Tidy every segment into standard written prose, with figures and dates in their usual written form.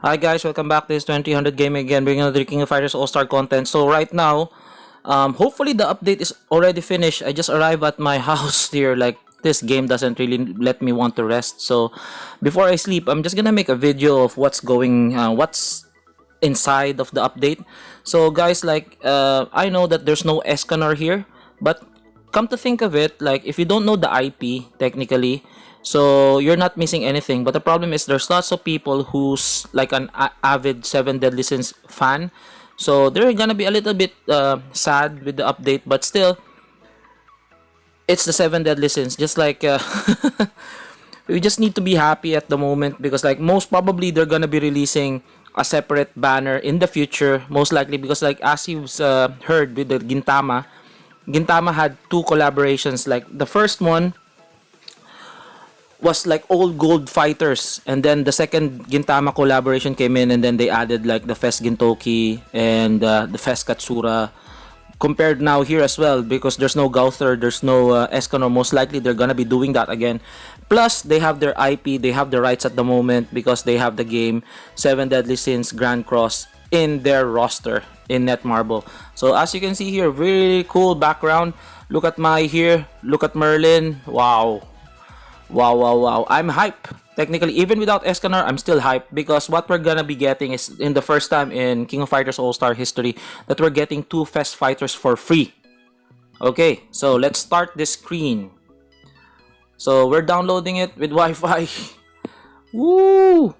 Hi guys, welcome back to this 2000 gaming again, bringing another King of Fighters All-Star content. So right now, hopefully the update is already finished. I just arrived at my house here, like this game doesn't really let me want to rest. So before I sleep, I'm just gonna make a video of what's inside of the update. So guys, I know that there's no Escanor here, but come to think of it, like if you don't know the IP technically, so you're not missing anything. But the problem is there's lots of people who's like an avid Seven Deadly Sins fan, so they're gonna be a little bit sad with the update, but still it's the Seven Deadly Sins, just like we just need to be happy at the moment, because like most probably they're gonna be releasing a separate banner in the future, most likely, because like as you've heard with the Gintama had two collaborations. Like the first one was like old gold fighters, and then the second Gintama collaboration came in, and then they added like the Fest Gintoki and the Fest Katsura compared now here as well, because there's no Gauther, there's no Escanor. Most likely they're gonna be doing that again. Plus they have their IP, they have the rights at the moment, because they have the game Seven Deadly Sins Grand Cross in their roster in Netmarble. So as you can see here, really cool background. Look at look at Merlin. Wow, wow. I'm hype. Technically, even without Escanor, I'm still hype, because what we're gonna be getting is in the first time in King of Fighters All-Star history that we're getting two Fest fighters for free. Okay, so let's start this screen. So we're downloading it with Wi-Fi. Woo!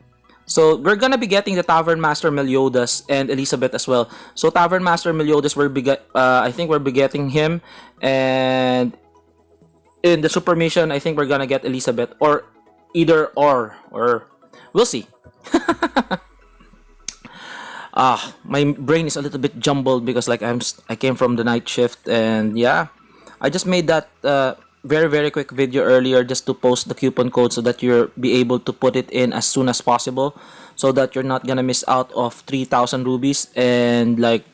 So we're gonna be getting the Tavern Master Meliodus and Elizabeth as well. So Tavern Master Meliodus, I think we'll be getting him, and in the Super Mission, I think we're gonna get Elizabeth, or either or we'll see. My brain is a little bit jumbled, because like I came from the night shift, and yeah, I just made that very quick video earlier just to post the coupon code, so that you'll be able to put it in as soon as possible, so that you're not gonna miss out of 3,000 rubies. And like,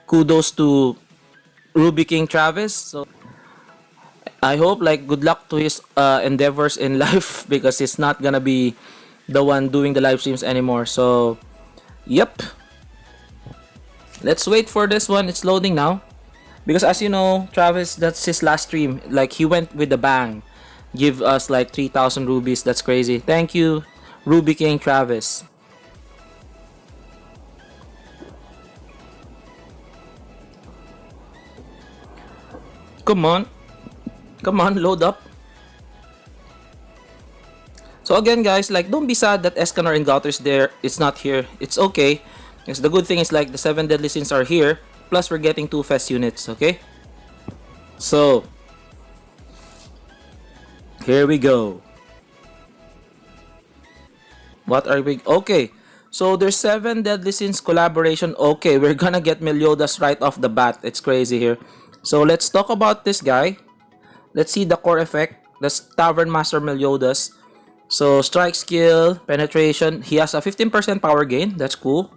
kudos to Ruby King Travis. So I hope, like, good luck to his endeavors in life, because he's not gonna be the one doing the live streams anymore. So yep, let's wait for this one. It's loading now, because as you know, Travis, that's his last stream. Like, he went with the bang, give us like 3,000 rubies. That's crazy. Thank you, Ruby King Travis. Come on, load up. So again guys, like, don't be sad that Escanor and Gauter is there, it's not here. It's okay, because the good thing is like the 7 Deadly Sins are here, plus we're getting 2 Fest units. Okay, so here we go. What are we? Okay, so there's 7 Deadly Sins collaboration. Okay, we're gonna get Meliodus right off the bat. It's crazy here. So let's talk about this guy. Let's see the core effect. That's Tavern Master Meliodus. So strike skill, penetration. He has a 15% power gain. That's cool.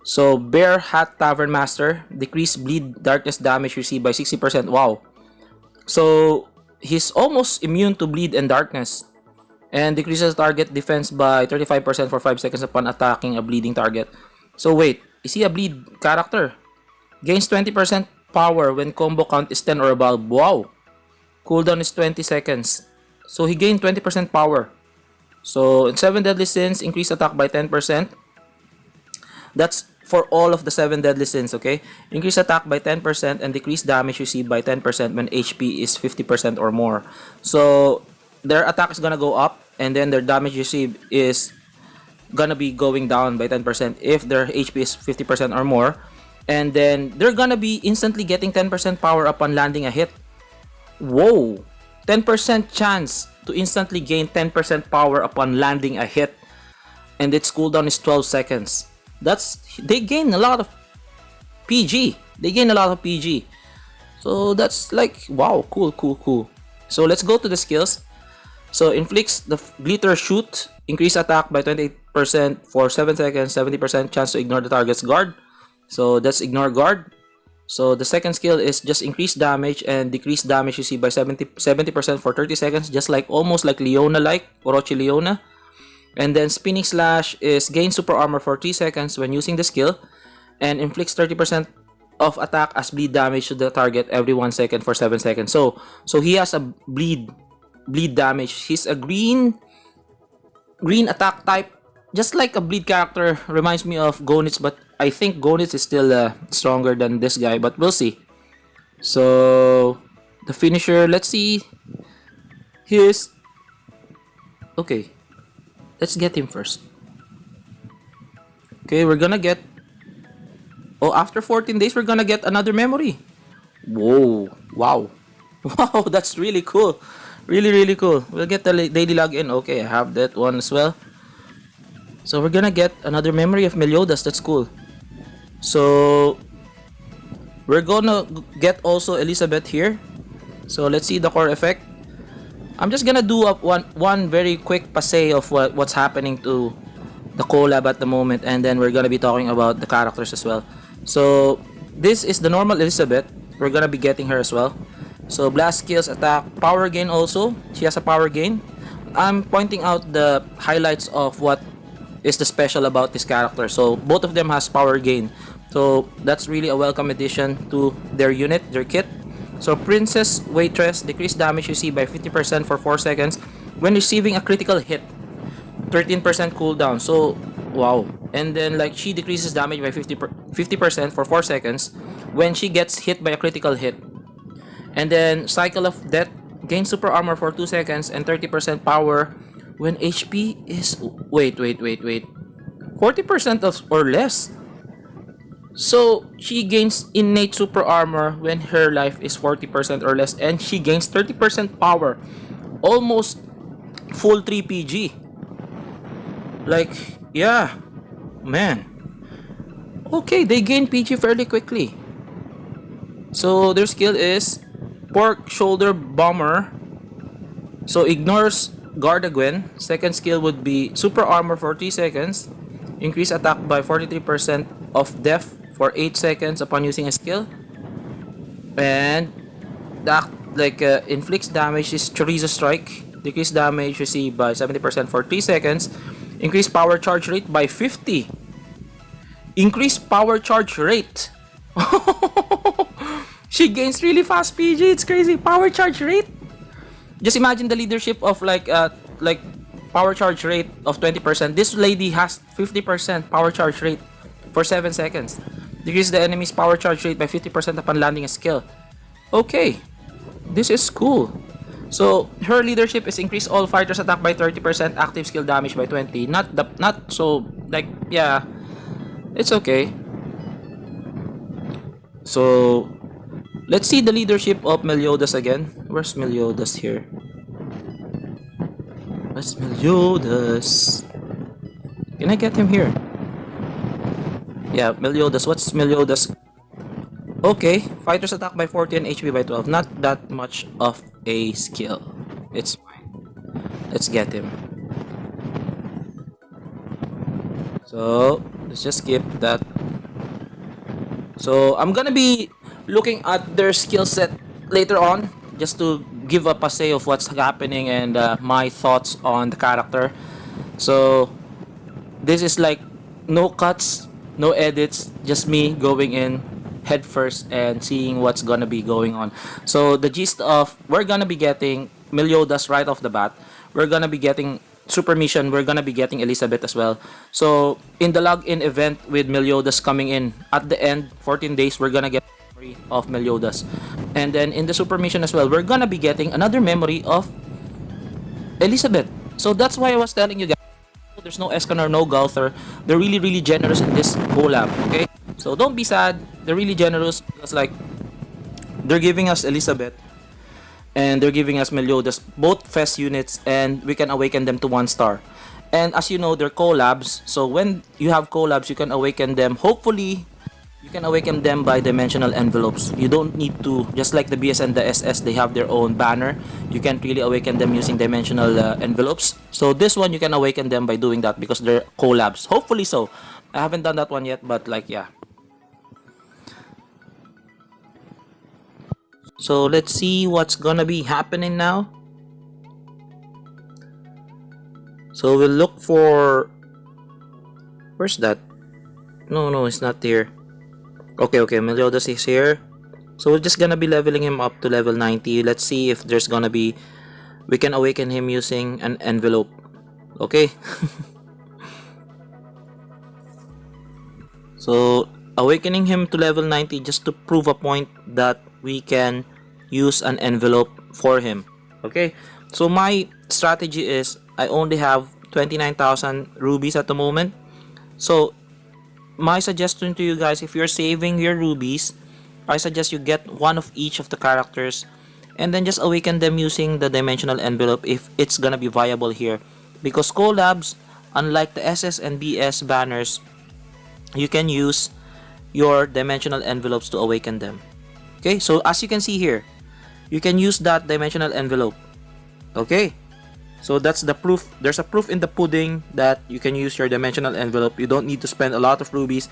So Bear Hat Tavern Master. Decrease bleed darkness damage received by 60%. Wow. So he's almost immune to bleed and darkness. And decreases target defense by 35% for 5 seconds upon attacking a bleeding target. So wait, is he a bleed character? Gains 20% power when combo count is 10 or above. Wow. Cooldown is 20 seconds. So he gained 20% power. So in 7 Deadly Sins, increase attack by 10%. That's for all of the 7 Deadly Sins, okay? Increase attack by 10% and decrease damage received by 10% when HP is 50% or more. So their attack is gonna go up, and then their damage received is gonna be going down by 10% if their HP is 50% or more. And then they're gonna be instantly getting 10% power upon landing a hit. Whoa! 10% chance to instantly gain 10% power upon landing a hit, and its cooldown is 12 seconds. They gain a lot of PG. So that's like, wow, cool. So let's go to the skills. So inflicts the glitter shoot, increase attack by 28% for 7 seconds, 70% chance to ignore the target's guard. So that's ignore guard. So the second skill is just increase damage and decrease damage received by 70% for 30 seconds, just like almost like Leona, like Orochi Leona. And then Spinning Slash is gain super armor for 3 seconds when using the skill, and inflicts 30% of attack as bleed damage to the target every 1 second for 7 seconds. So he has a bleed damage. He's a green attack type, just like a bleed character. Reminds me of Gonitz, but I think Gonitz is still stronger than this guy, but we'll see. So the finisher, let's see. Here's okay. Let's get him first. Okay, we're gonna get. Oh, after 14 days, we're gonna get another memory. Whoa! Wow! Wow! That's really cool. Really cool. We'll get the daily login. Okay, I have that one as well. So we're gonna get another memory of Meliodus. That's cool. So we're gonna get also Elizabeth here. So let's see the core effect. I'm just gonna do up one very quick passe of what's happening to the collab at the moment, and then we're gonna be talking about the characters as well. So this is the normal Elizabeth. We're gonna be getting her as well. So blast skills, attack, power gain also. She has a power gain. I'm pointing out the highlights of what is the special about this character. So both of them has power gain. So that's really a welcome addition to their unit, their kit. So Princess Waitress, decrease damage you see by 50% for 4 seconds when receiving a critical hit. 13% cooldown. So wow. And then like she decreases damage by 50% for 4 seconds when she gets hit by a critical hit. And then Cycle of Death, gain super armor for 2 seconds and 30% power when HP is wait 40% of or less. So she gains innate super armor when her life is 40% or less, and she gains 30% power, almost full 3 PG. Like, yeah, man. Okay, they gain PG fairly quickly. So their skill is Pork Shoulder Bomber. So ignores Gardeguin. Second skill would be Super Armor for 3 seconds. Increase attack by 43% of def for 8 seconds upon using a skill. And that inflicts damage is Chorizo Strike. Decrease damage received by 70% for 3 seconds. Increase power charge rate by 50. Increase power charge rate. She gains really fast PG. It's crazy. Power charge rate. Just imagine the leadership of like power charge rate of 20%. This lady has 50% power charge rate for 7 seconds. Decrease the enemy's power charge rate by 50% upon landing a skill. Okay, this is cool. So her leadership is increase all fighters attack by 30%, active skill damage by 20. Not so like, yeah, it's okay. So let's see the leadership of Meliodus again. Where's Meliodus here? Where's Meliodus? Can I get him here? Yeah, Meliodus. What's Meliodus? Okay, fighters attack by 40 and HP by 12. Not that much of a skill. It's fine. Let's get him. So let's just skip that. So I'm gonna be looking at their skill set later on, just to give a passe of what's happening and my thoughts on the character. So this is like no cuts, no edits, just me going in head first and seeing what's gonna be going on. So the gist of, we're gonna be getting Meliodus right off the bat. We're gonna be getting Super Mission. We're gonna be getting Elizabeth as well. So in the login event with Meliodus coming in at the end, 14 days, we're gonna get memory of Meliodus. And then in the Super Mission as well, we're gonna be getting another memory of Elizabeth. So that's why I was telling you guys, there's no Escan or no Gulther. They're really generous in this collab, okay? So don't be sad. They're really generous because like they're giving us Elizabeth and they're giving us Meliodus, both fest units, and we can awaken them to 1 star. And as you know, they're collabs. So when you have collabs, you can awaken them. Hopefully, you can awaken them by dimensional envelopes. You don't need to, just like the BS and the SS, they have their own banner. You can't really awaken them using dimensional envelopes. So this one, you can awaken them by doing that because they're collabs. Hopefully so. I haven't done that one yet, but like, yeah. So let's see what's gonna be happening now. So we'll look for... Where's that? No, it's not here. Okay, Meliodus is here. So we're just gonna be leveling him up to level 90. Let's see if there's gonna be... We can awaken him using an envelope. Okay. So awakening him to level 90 just to prove a point that we can use an envelope for him. Okay. So my strategy is I only have 29,000 rubies at the moment. So my suggestion to you guys, if you're saving your rubies, I suggest you get one of each of the characters and then just awaken them using the dimensional envelope if it's gonna be viable here. Because collabs, unlike the SS and BS banners, you can use your dimensional envelopes to awaken them. Okay, so as you can see here, you can use that dimensional envelope. Okay, so that's the proof. There's a proof in the pudding that you can use your dimensional envelope. You don't need to spend a lot of rubies.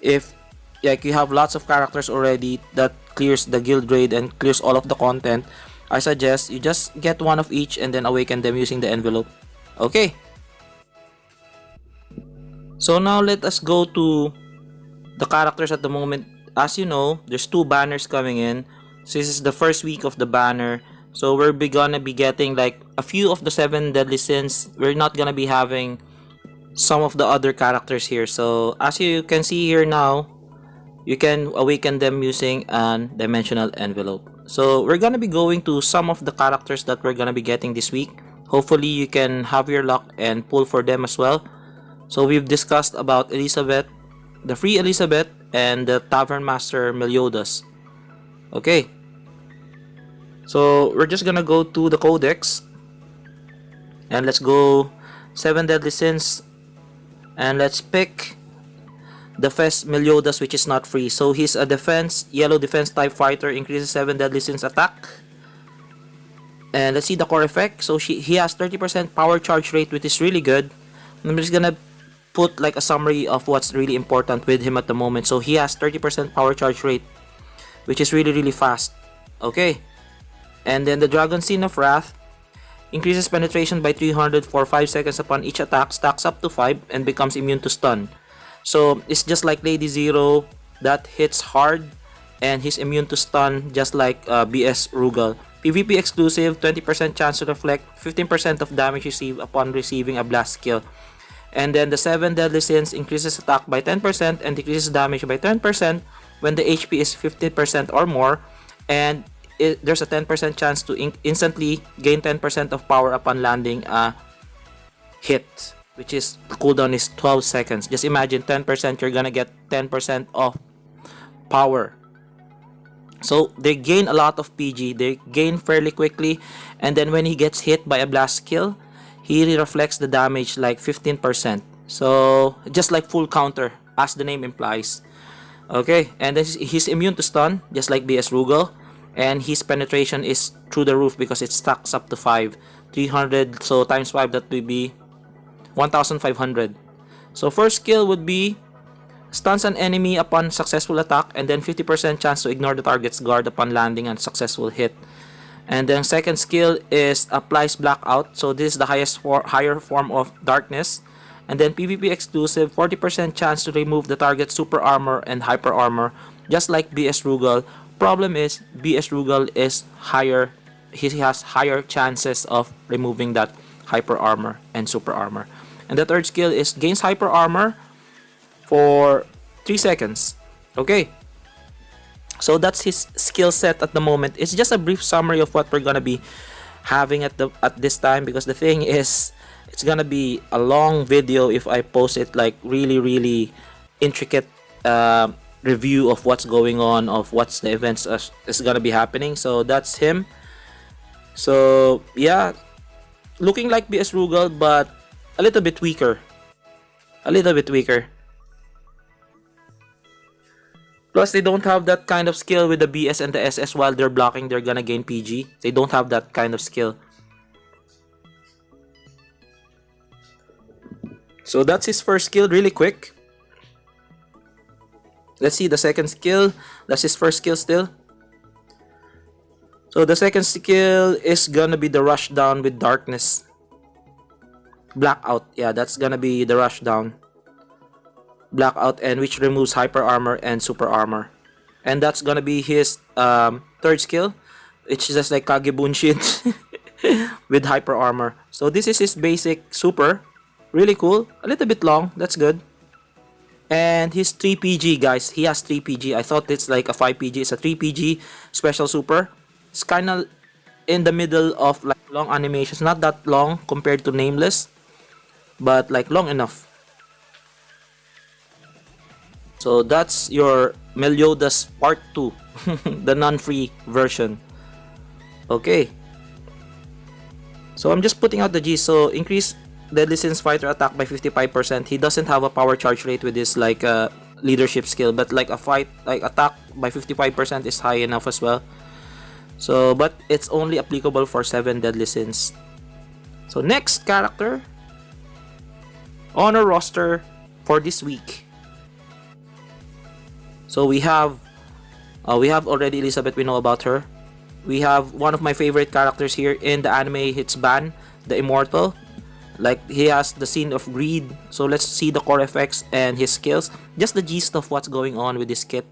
If like you have lots of characters already that clears the guild raid and clears all of the content, I suggest you just get one of each and then awaken them using the envelope. Okay, so now let us go to the characters at the moment. As you know, there's 2 banners coming in. So this is the first week of the banner. So we're gonna be getting like a few of the 7 deadly sins. We're not gonna be having some of the other characters here. So as you can see here now, you can awaken them using an dimensional envelope. So we're gonna be going to some of the characters that we're gonna be getting this week. Hopefully you can have your luck and pull for them as well. So we've discussed about Elizabeth, the free Elizabeth, and the Tavern Master Meliodus. Okay, so we're just gonna go to the codex and let's go 7 deadly sins and let's pick the first Meliodus, which is not free. So he's a defense, yellow defense type fighter, increases 7 deadly sins attack. And let's see the core effect. So he has 30% power charge rate, which is really good. I'm just gonna put like a summary of what's really important with him at the moment. So he has 30% power charge rate, which is really fast. Okay, and then the Dragon Scene of Wrath increases penetration by 300 for 5 seconds upon each attack, stacks up to 5 and becomes immune to stun. So it's just like Lady Zero that hits hard and he's immune to stun, just like BS Rugal. PvP exclusive, 20% chance to reflect 15% of damage received upon receiving a blast skill. And then the 7 deadly sins increases attack by 10% and decreases damage by 10% when the HP is 50% or more, and there's a 10% chance to instantly gain 10% of power upon landing a hit, which is the cooldown is 12 seconds. Just imagine 10%, you're gonna get 10% of power. So they gain a lot of PG, they gain fairly quickly, and then when he gets hit by a blast skill, he reflects the damage like 15%. So just like full counter, as the name implies. Okay, and then he's immune to stun, just like BS Rugal, and his penetration is through the roof because it stacks up to 5. 300, so times 5, that would be 1,500. So first skill would be stuns an enemy upon successful attack, and then 50% chance to ignore the target's guard upon landing and successful hit. And then second skill is applies blackout, so this is the higher form of darkness. And then PvP exclusive, 40% chance to remove the target's super armor and hyper armor, just like BS Rugal. Problem is BS Rugal is higher, he has higher chances of removing that hyper armor and super armor. And the third skill is gains hyper armor for 3 seconds. Okay, so that's his skill set at the moment. It's just a brief summary of what we're gonna be having at this time, because the thing is, it's gonna be a long video if I post it, like really intricate review of what's going on, of what's the events is gonna be happening. So that's him. So yeah, looking like BS Rugal, but a little bit weaker. Plus, they don't have that kind of skill with the BS and the SS. While they're blocking, they're gonna gain PG. They don't have that kind of skill. So that's his first skill, really quick. Let's see the second skill. That's his first skill still. So the second skill is gonna be the rush down with darkness. Blackout. Yeah, that's gonna be the rush down. Blackout, and which removes hyper armor and super armor. And that's gonna be his third skill. It's just like Kage Bunshin with hyper armor. So this is his basic super. Really cool. A little bit long. That's good. And his 3 PG, guys. He has 3 PG. I thought it's like a 5 PG. It's a 3 PG special super. It's kind of in the middle of like long animations. Not that long compared to Nameless, but like long enough. So that's your Meliodus Part 2, the non-free version. Okay. So I'm just putting out the G. So increase Deadly Sin's fighter attack by 55%. He doesn't have a power charge rate with his like leadership skill, but like a fight like attack by 55% is high enough as well. So but it's only applicable for 7 Deadly Sins. So next character on our roster for this week. So we have already Elizabeth. We know about her. We have one of my favorite characters here in the anime. It's Ban, the Immortal. Like he has the Scene of Greed. So let's see the core effects and his skills. Just the gist of what's going on with this kit.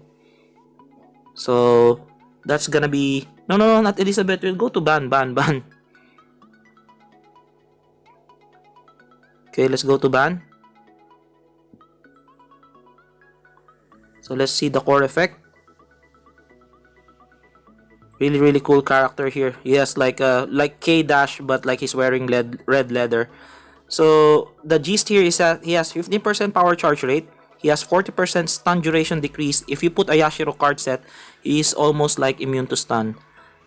So that's gonna be no, not Elizabeth. We'll go to Ban. Okay, let's go to Ban. So let's see the core effect. Really cool character here. He has like K-Dash, but like he's wearing red leather. So the gist here is that he has 15% power charge rate. He has 40% stun duration decrease. If you put a Yashiro card set, he is almost like immune to stun.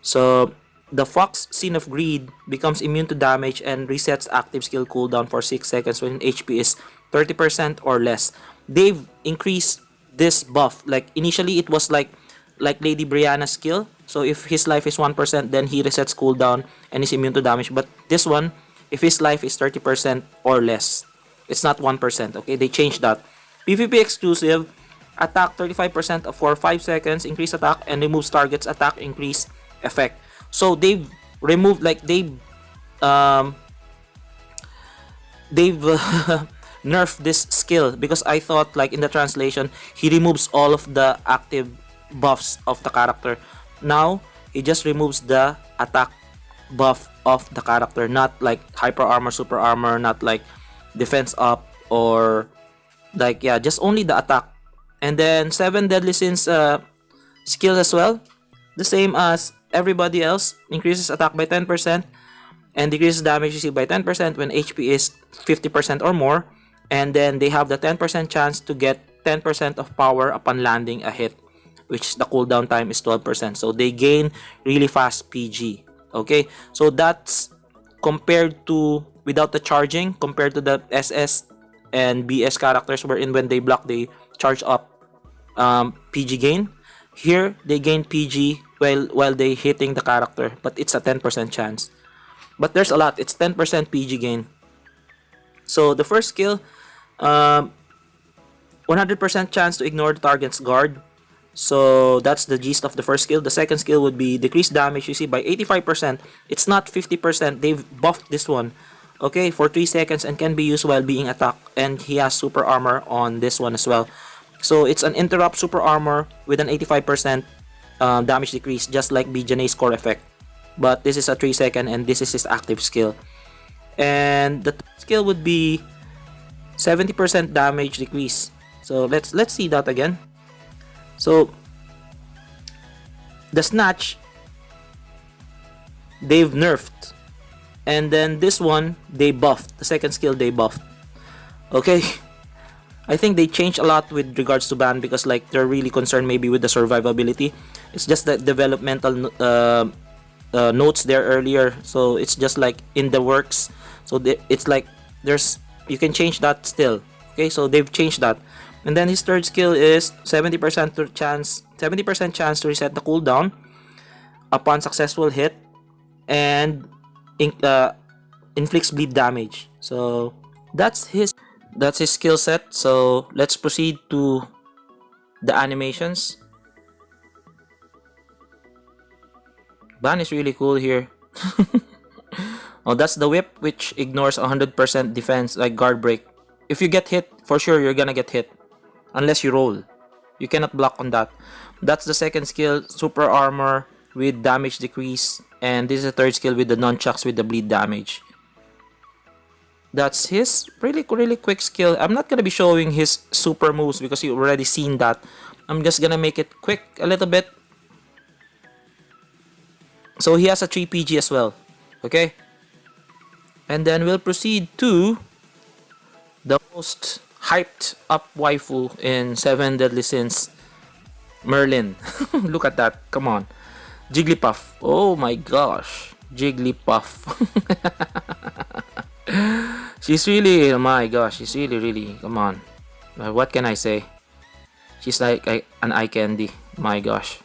So the Fox Scene of Greed becomes immune to damage and resets active skill cooldown for 6 seconds when HP is 30% or less. They've increased this buff. Like initially it was like Lady Brianna's skill. So if his life is 1%, then he resets cooldown and is immune to damage. But this one, if his life is 30% or less, it's not 1%. Okay, they changed that. PvP exclusive, attack 35% for 5 seconds, increase attack, and removes target's attack increase effect. So they've removed they've nerfed this skill, because I thought like in the translation he removes all of the active buffs of the character. Now he just removes the attack buff of the character, not like hyper armor, super armor, not like defense up, or like just only the attack. And then 7 Deadly Sins skills as well, the same as everybody else. Increases attack by 10% and decreases damage received by 10% when HP is 50% or more. And then they have the 10% chance to get 10% of power upon landing a hit, which the cooldown time is 12%. So they gain really fast PG. Okay, so that's compared to without the charging, compared to the SS and BS characters, wherein when they block they charge up PG gain. Here they gain PG while they hitting the character, but it's a 10% chance. But there's a lot. It's 10% PG gain. So the first skill, 100% chance to ignore the target's guard. So that's the gist of the first skill. The second skill would be decreased damage received by 85%. It's not 50%. They've buffed this one. Okay, for 3 seconds and can be used while being attacked. And he has super armor on this one as well. So it's an interrupt super armor with an 85% damage decrease, just like Bijanay's core effect. But this is a 3 second and this is his active skill. And the third skill would be 70% damage decrease. So let's see that again. So the snatch they've nerfed, and then this one they buffed. The second skill they buffed. Okay, I think they changed a lot with regards to ban, because like they're really concerned maybe with the survivability. It's just the developmental notes there earlier, so it's just like in the works. So it's like you can change that still. Okay, so they've changed that. And then his third skill is 70% chance to reset the cooldown upon successful hit, and inflicts bleed damage. So that's his skill set. So let's proceed to the animations. Ban is really cool here. Oh, that's the whip, which ignores 100% defense, like guard break. If you get hit, for sure you're gonna get hit. Unless you roll. You cannot block on that. That's the second skill, super armor with damage decrease. And this is the third skill with the nunchucks with the bleed damage. That's his really quick skill. I'm not gonna be showing his super moves because you already seen that. I'm just gonna make it quick a little bit. So he has a 3 PG as well. Okay? And then we'll proceed to the most hyped up waifu in 7 Deadly Sins, Merlin. Look at that. Come on. Jigglypuff. Oh my gosh. Jigglypuff. She's really, oh my gosh, she's really, come on. What can I say? She's like an eye candy. My gosh.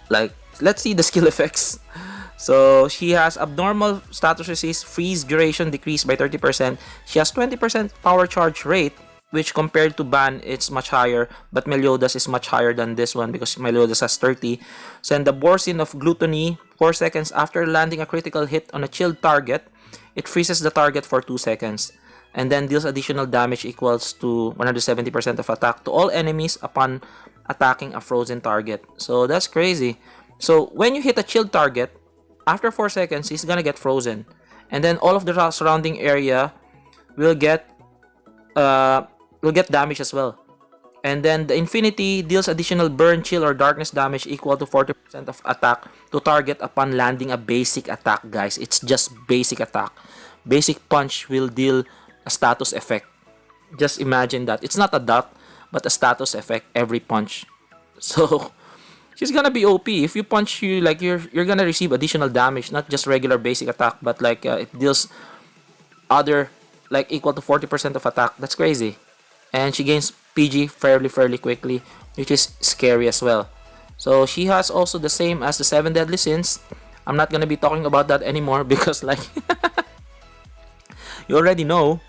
Like, let's see the skill effects. So, she has abnormal status resist, freeze duration decreased by 30%. She has 20% power charge rate, which compared to Ban, it's much higher. But Meliodus is much higher than this one because Meliodus has 30. Send the Borsin of Gluttony 4 seconds after landing a critical hit on a chilled target. It freezes the target for 2 seconds. And then deals additional damage equals to 170% of attack to all enemies upon attacking a frozen target. So, that's crazy. So, when you hit a chilled target, after 4 seconds, he's gonna get frozen. And then all of the surrounding area will get damage as well. And then the Infinity deals additional burn, chill, or darkness damage equal to 40% of attack to target upon landing a basic attack, guys. It's just basic attack. Basic punch will deal a status effect. Just imagine that. It's not a dot, but a status effect every punch. So, she's gonna be OP. If you punch, you're gonna receive additional damage, not just regular basic attack, but like it deals other like equal to 40% of attack. That's crazy. And she gains PG fairly quickly, which is scary as well. So she has also the same as the 7 Deadly Sins. I'm not gonna be talking about that anymore because like you already know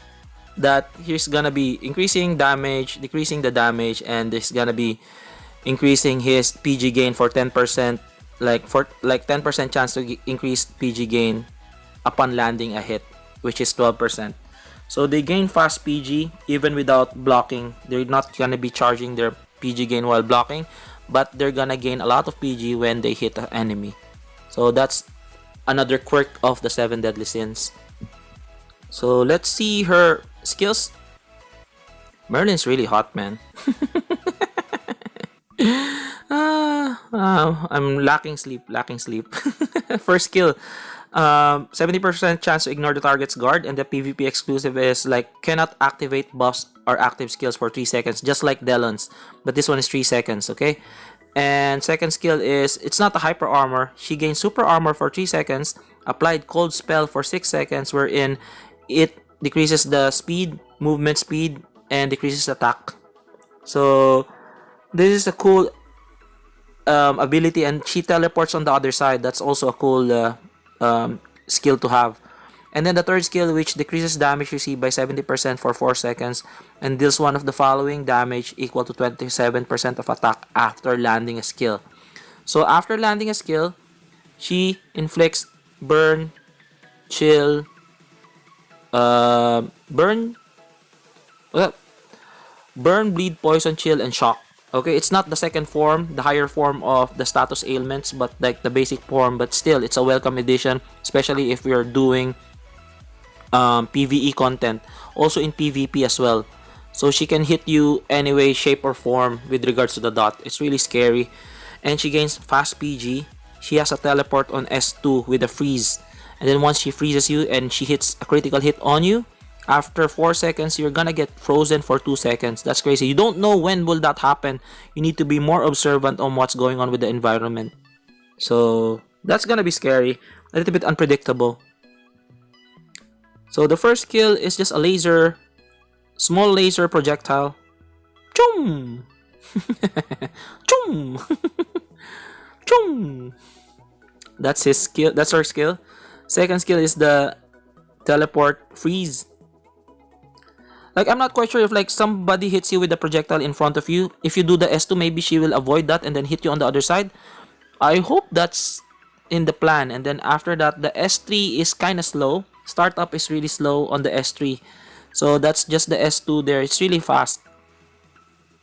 that he's gonna be increasing damage, decreasing the damage, and this gonna be increasing his PG gain for 10%, like 10% chance to increase PG gain upon landing a hit, which is 12%. So they gain fast PG even without blocking. They're not gonna be charging their PG gain while blocking, but they're gonna gain a lot of PG when they hit an enemy. So that's another quirk of the 7 Deadly Sins. So let's see her skills. Merlin's really hot, man. I'm lacking sleep. First skill, 70% chance to ignore the target's guard, and the PvP exclusive is like cannot activate buffs or active skills for 3 seconds, just like Delon's, but this one is 3 seconds, okay? And second skill is, it's not a hyper armor. She gains super armor for 3 seconds, applied cold spell for 6 seconds, wherein it decreases the speed, movement speed, and decreases attack. So this is a cool ability, and she teleports on the other side. That's also a cool skill to have. And then the third skill, which decreases damage received by 70% for 4 seconds and deals one of the following damage equal to 27% of attack after landing a skill. So after landing a skill, she inflicts burn, chill, burn, bleed, poison, chill, and shock. Okay, it's not the second form, the higher form of the status ailments, but like the basic form. But still, it's a welcome addition, especially if we are doing PvE content, also in PvP as well. So she can hit you any way, shape, or form with regards to the dot. It's really scary. And she gains fast PG. She has a teleport on S2 with a freeze. And then once she freezes you and she hits a critical hit on you, after 4 seconds, you're gonna get frozen for 2 seconds. That's crazy. You don't know when will that happen. You need to be more observant on what's going on with the environment. So that's gonna be scary. A little bit unpredictable. So the first skill is just a laser, small laser projectile. Choom! Choom! Choom! That's his skill. That's her skill. Second skill is the teleport freeze. Like, I'm not quite sure if like somebody hits you with the projectile in front of you. If you do the S2, maybe she will avoid that and then hit you on the other side. I hope that's in the plan. And then after that, the S3 is kind of slow. Startup is really slow on the S3. So that's just the S2 there. It's really fast.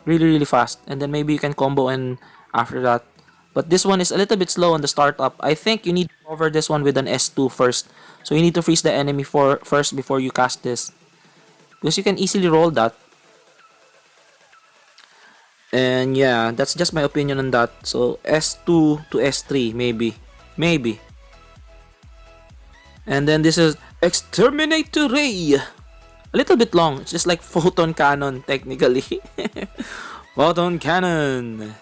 Really fast. And then maybe you can combo in after that. But this one is a little bit slow on the startup. I think you need to cover this one with an S2 first. So you need to freeze the enemy first before you cast this. Because you can easily roll that. And yeah, that's just my opinion on that. So S2 to S3 maybe. Maybe. And then this is Exterminator Ray. A little bit long. It's just like Photon Cannon technically. Photon Cannon.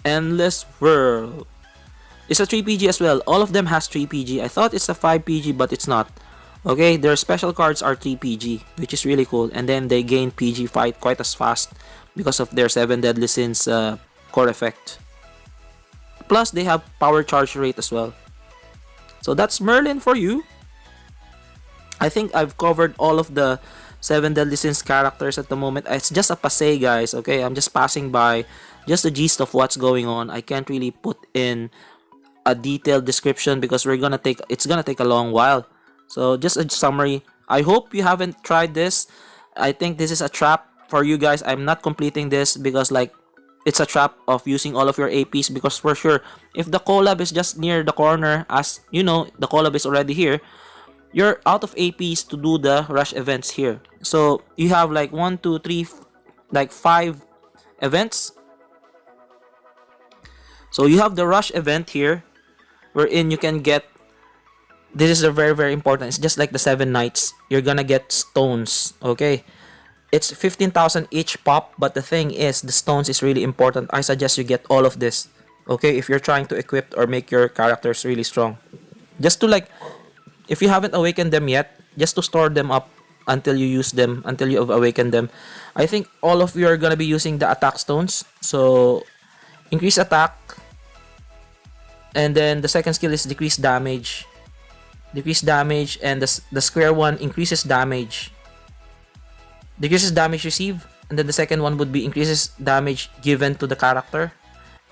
Endless World. It's a 3PG as well. All of them has 3PG. I thought it's a 5PG but it's not. Okay, their special cards are 3PG, which is really cool. And then they gain PG fight quite as fast because of their 7 Deadly Sins core effect. Plus, they have power charge rate as well. So that's Merlin for you. I think I've covered all of the 7 Deadly Sins characters at the moment. It's just a passe, guys. Okay, I'm just passing by just the gist of what's going on. I can't really put in a detailed description because it's gonna take a long while. So just a summary. I hope you haven't tried this. I think this is a trap for you guys. I'm not completing this because like it's a trap of using all of your APs, because for sure if the collab is just near the corner, as you know, the collab is already here, you're out of APs to do the rush events here. So you have like 1, 2, 3, like 5 events. So you have the rush event here wherein you can get, this is a very important, it's just like the 7 Knights, you're gonna get stones. Okay, it's 15,000 each pop, but the thing is the stones is really important. I suggest you get all of this, okay, if you're trying to equip or make your characters really strong. Just to like, if you haven't awakened them yet, just to store them up until you use them, until you have awakened them. I think all of you are gonna be using the attack stones. So increase attack, and then the second skill is decrease damage. Decrease damage, and the square one increases damage. Decreases damage received, and then the second one would be increases damage given to the character.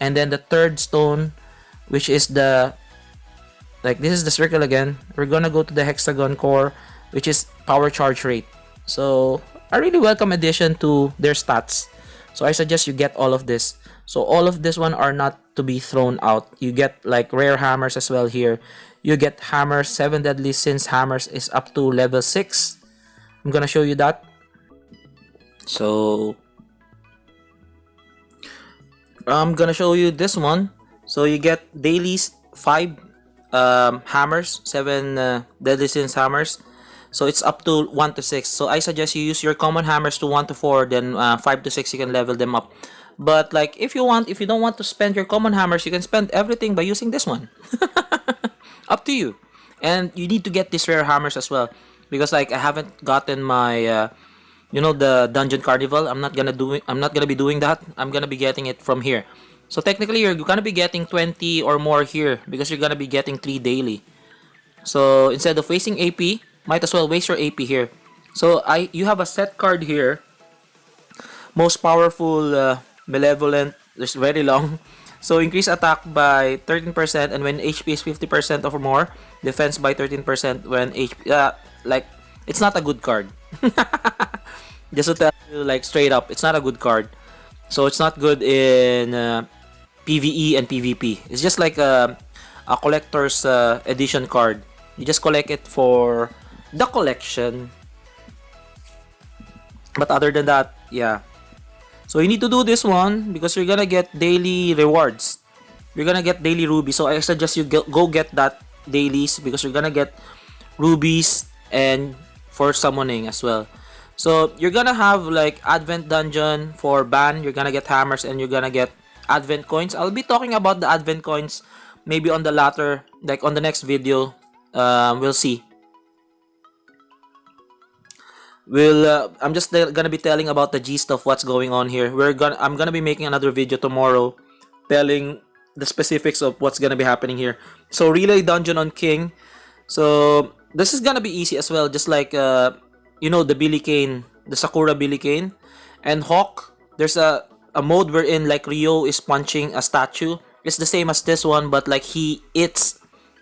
And then the third stone, which is the, like this is the circle again. We're gonna go to the hexagon core, which is power charge rate. So a really welcome addition to their stats. So I suggest you get all of this. So all of this one are not to be thrown out. You get like rare hammers as well here. You get hammers, 7 Deadly Sins hammers is up to level 6. I'm gonna show you that. So I'm gonna show you this one. So you get dailies 5 hammers, 7 Deadly Sins hammers. So it's up to 1 to 6. So I suggest you use your common hammers to 1 to 4, then 5 to 6 you can level them up. But like if you don't want to spend your common hammers, you can spend everything by using this one. Up to you. And you need to get these rare hammers as well, because like I haven't gotten my you know, the dungeon carnival. I'm not gonna be doing that. I'm gonna be getting it from here. So technically you're gonna be getting 20 or more here, because you're gonna be getting 3 daily. So instead of wasting AP, might as well waste your AP here. So you have a set card here, most powerful malevolent. It's very long. So increase attack by 13%, and when HP is 50% or more, defense by 13% when HP. Like it's not a good card. Just to tell you like straight up, it's not a good card. So it's not good in PvE and PvP. It's just like a collector's edition card. You just collect it for the collection. But other than that, yeah. So you need to do this one because you're gonna get daily rewards. You're gonna get daily rubies. So I suggest you go get that dailies, because you're gonna get rubies and for summoning as well. So you're gonna have like Advent Dungeon for ban. You're gonna get hammers and you're gonna get Advent coins. I'll be talking about the Advent coins maybe on the latter, like on the next video. We'll see. I'm just gonna be telling about the gist of what's going on here. I'm gonna be making another video tomorrow telling the specifics of what's gonna be happening here. So relay dungeon on King. So this is gonna be easy as well, just like you know, the Billy Kane, the Sakura Billy Kane. And Hawk, there's a mode wherein like Ryo is punching a statue. It's the same as this one, but like he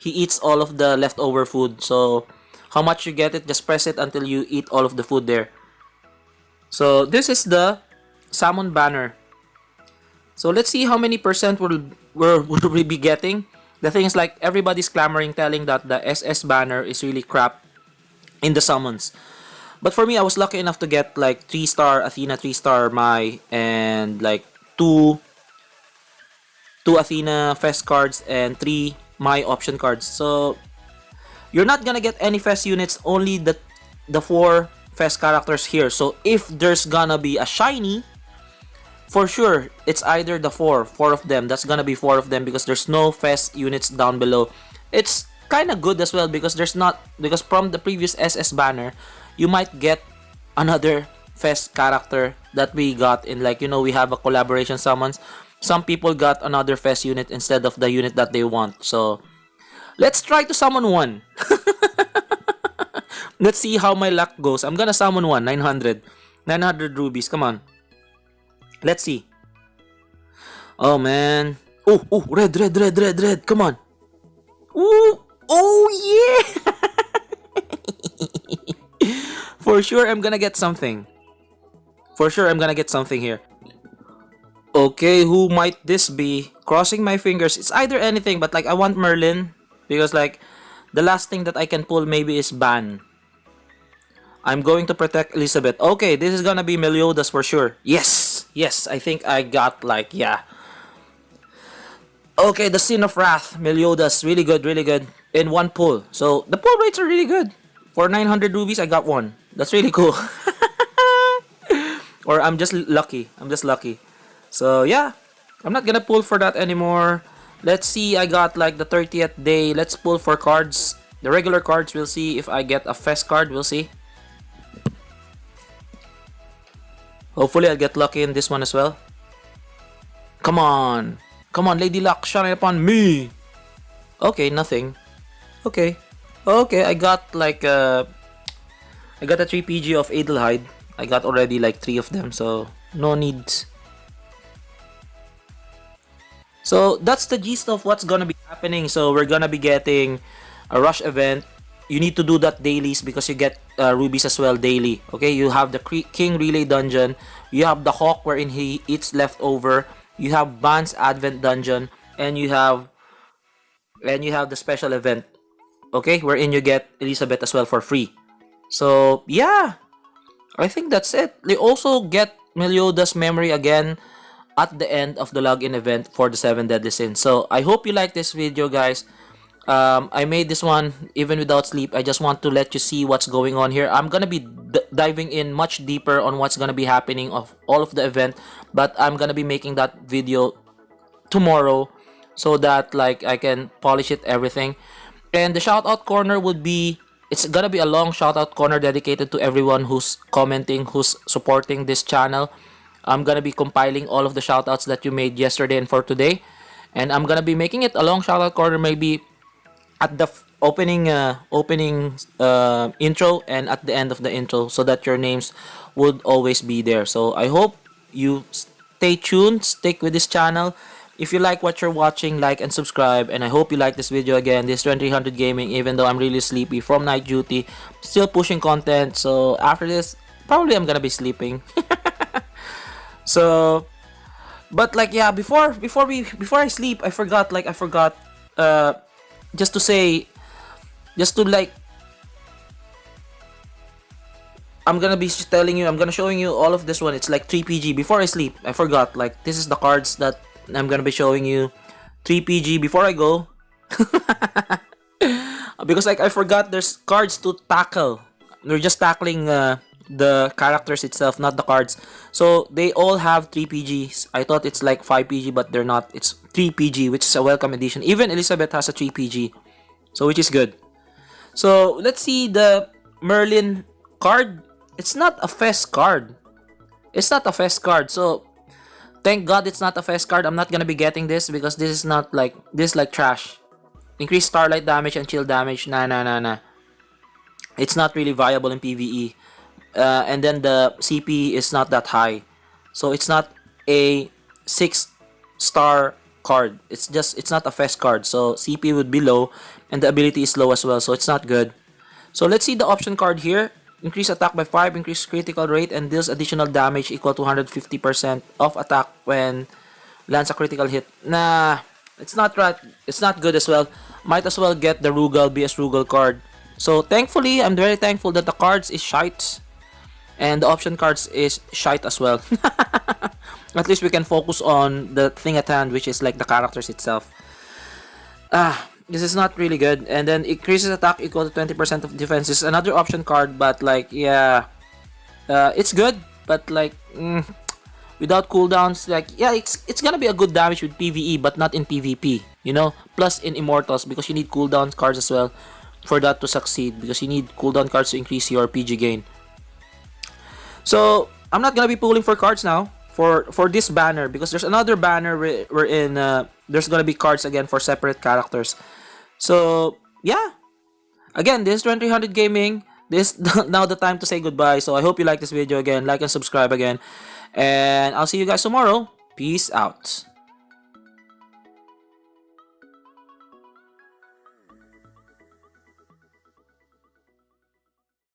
he eats all of the leftover food. So how much you get it, just press it until you eat all of the food there. So this is the salmon banner. So let's see how many percent will we be getting. The thing is, like, everybody's clamoring, telling that the SS banner is really crap in the summons. But for me, I was lucky enough to get like 3-star Athena, 3-star Mai, and like 2 Athena Fest cards and 3 Mai option cards. So you're not gonna get any Fest units, only the 4 Fest characters here. So if there's gonna be a shiny, for sure it's either the 4 of them. That's gonna be 4 of them, because there's no Fest units down below. It's kind of good as well, because because from the previous SS banner, you might get another Fest character that we got in, like, you know, we have a collaboration summons. Some people got another Fest unit instead of the unit that they want. So let's try to summon one. Let's see how my luck goes. I'm gonna summon one. 900 rubies. Come on. Let's see. Oh man. Oh, red. Come on. Ooh. Oh yeah. For sure I'm gonna get something. Here. Okay, who might this be? Crossing my fingers. It's either anything, but like I want Merlin, because like the last thing that I can pull maybe is Ban. I'm going to protect Elizabeth. Okay, this is gonna be Meliodus for sure. Yes, I think I got, like, yeah. Okay, the Sin of Wrath, Meliodus, really good, in one pull. So the pull rates are really good. For 900 rubies, I got one. That's really cool. Or I'm just lucky. So yeah, I'm not gonna pull for that anymore. Let's see, I got like the 30th day. Let's pull for cards. The regular cards, we'll see if I get a Fest card, we'll see. Hopefully I'll get lucky in this one as well. Come on, Lady Luck, shine upon me. Okay, nothing. Okay, I got like I got a 3 PG of Adelheid. I got already like 3 of them, so no needs. So that's the gist of what's gonna be happening. So we're gonna be getting a rush event. You need to do that dailies, because you get rubies as well daily. Okay, you have the King Relay dungeon. You have the Hawk wherein he eats leftover. You have Ban's Advent dungeon, and you have the special event. Okay, wherein you get Elizabeth as well for free. So yeah, I think that's it. They also get Meliodus memory again at the end of the login event for the 7 deadly sins. So I hope you like this video, guys. I made this one even without sleep. I just want to let you see what's going on here. I'm gonna be diving in much deeper on what's gonna be happening of all of the event, but I'm gonna be making that video tomorrow, so that like I can polish it, everything. And the shout out corner would be, it's gonna be a long shout out corner dedicated to everyone who's commenting, who's supporting this channel. I'm gonna be compiling all of the shout outs that you made yesterday and for today, and I'm gonna be making it a long shout out corner, maybe at the opening intro and at the end of the intro, so that your names would always be there. So I hope you stay tuned, stick with this channel. If you like what you're watching, like and subscribe. And I hope you like this video again. This 2300 Gaming, even though I'm really sleepy from night duty, still pushing content. So after this, probably I'm gonna be sleeping. So, but like, yeah, before I sleep, I forgot just to say, I'm gonna be telling you, I'm gonna showing you all of this one. It's like 3 PG. Before I sleep, I forgot, like, this is the cards that I'm gonna be showing you. 3 PG before I go. Because like I forgot there's cards to tackle. We're just tackling the characters itself, not the cards. So they all have 3 PGs. I thought it's like 5 PG, but they're not. It's 3 PG, which is a welcome addition. Even Elizabeth has a 3 PG, so which is good. So let's see the Merlin card. It's not a Fest card. So thank God it's not a Fest card. I'm not gonna be getting this, because this is not like, this is like trash. Increase starlight damage and chill damage. Nah. It's not really viable in PvE. And then the CP is not that high. So it's not a 6-star card. It's not a fest card. So CP would be low and the ability is low as well. So it's not good. So let's see the option card here. Increase attack by 5, increase critical rate, and deals additional damage equal to 150% of attack when lands a critical hit. Nah, it's not right. It's not good as well. Might as well get the Rugal BS Rugal card. So thankfully, I'm very thankful that the cards is shite. And the option cards is shite as well. At least we can focus on the thing at hand, which is like the characters itself. This is not really good. And then increases attack equal to 20% of defense is another option card, but like, yeah, it's good, but like, without cooldowns, like, yeah, it's gonna be a good damage with PvE, but not in PvP, you know. Plus in Immortals, because you need cooldown cards as well for that to succeed, because you need cooldown cards to increase your PG gain. So I'm not gonna be pulling for cards now for this banner, because there's another banner wherein there's gonna be cards again for separate characters. So yeah, again, this is 2300 Gaming. This now the time to say goodbye. So I hope you like this video again, like and subscribe again, and I'll see you guys tomorrow. Peace out.